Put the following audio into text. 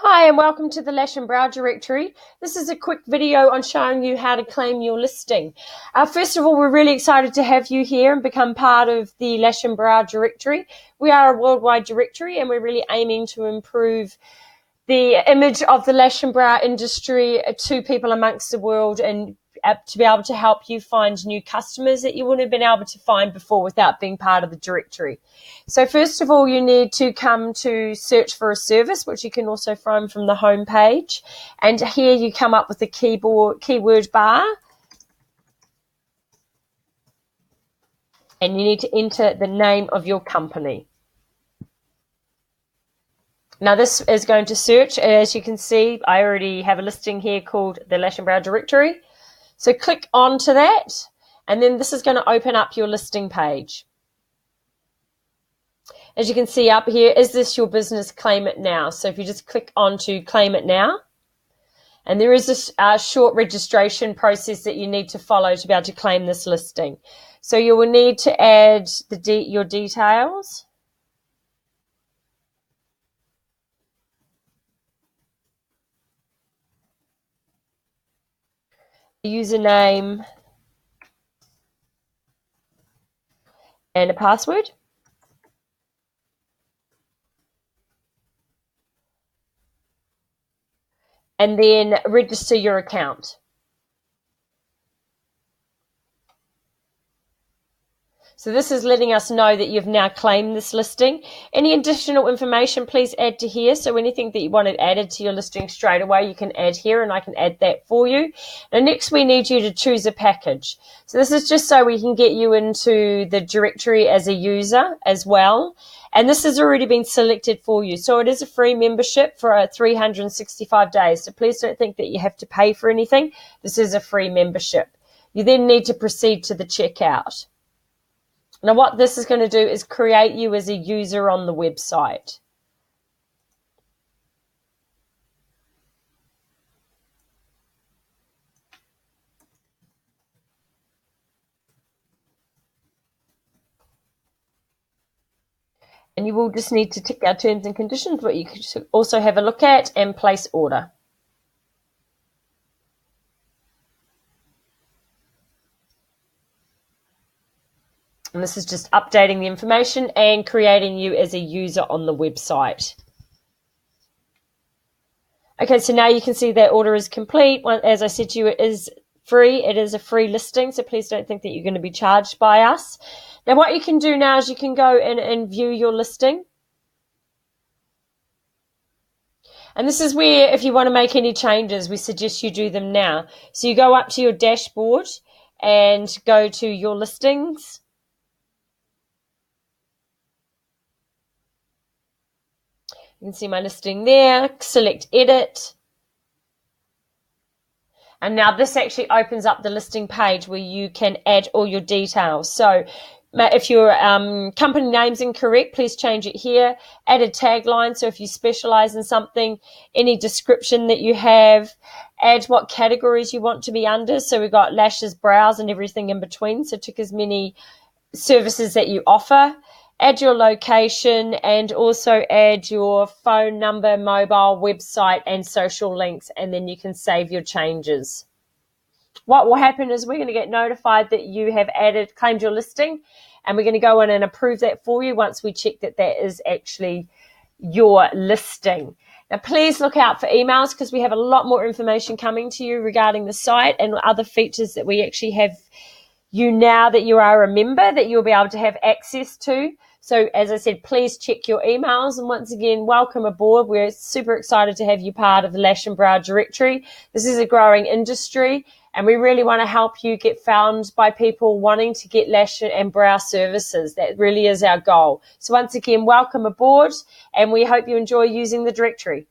Hi and welcome to the Lash Brow Directory. This is a quick video on showing you how to claim your listing. First of all, we're really excited to have you here and become part of the Lash Brow Directory. We are a worldwide directory and we're really aiming to improve the image of the lash and brow industry to people amongst the world and to be able to help you find new customers that you wouldn't have been able to find before without being part of the directory. So first of all, you need to come to search for a service, which you can also find from the home page. And here you come up with the keyword bar. And you need to enter the name of your company. Now this is going to search. As you can see, I already have a listing here called the Lash and Brow Directory. So click onto that, and then this is going to open up your listing page. As you can see up here, is this your business? Claim it now. So if you just click on to claim it now, and there is a short registration process that you need to follow to be able to claim this listing. So you will need to add your details. Username and a password. And then register your account. So this is letting us know that you've now claimed this listing. Any additional information, please add to here. So anything that you wanted added to your listing straight away, you can add here, and I can add that for you. Now next we need you to choose a package. So this is just so we can get you into the directory as a user as well. And this has already been selected for you. So it is a free membership for 365 days. So please don't think that you have to pay for anything. This is a free membership. You then need to proceed to the checkout. Now what this is going to do is create you as a user on the website. And you will just need to tick our terms and conditions, but you can also have a look at and place order. And this is just updating the information and creating you as a user on the website. Okay, so now you can see that order is complete. As I said to you, it is free. It is a free listing, so please don't think that you're going to be charged by us. Now what you can do now is you can go in and view your listing. And this is where, if you want to make any changes, we suggest you do them now. So you go up to your dashboard and go to your listings. You can see my listing there, select edit. And now this actually opens up the listing page where you can add all your details. So if your company name's incorrect, please change it here. Add a tagline, so if you specialize in something, any description that you have, add what categories you want to be under. So we've got lashes, brows, and everything in between. So tick as many services that you offer. Add your location and also add your phone number, mobile, website, and social links, and then you can save your changes. What will happen is we're going to get notified that you have claimed your listing, and we're going to go in and approve that for you once we check that that is actually your listing. Now, please look out for emails because we have a lot more information coming to you regarding the site and other features that we actually have you now that you are a member that you'll be able to have access to. So as I said, please check your emails. And once again, welcome aboard. We're super excited to have you part of the Lash and Brow Directory. This is a growing industry, and we really want to help you get found by people wanting to get lash and brow services. That really is our goal. So once again, welcome aboard, and we hope you enjoy using the directory.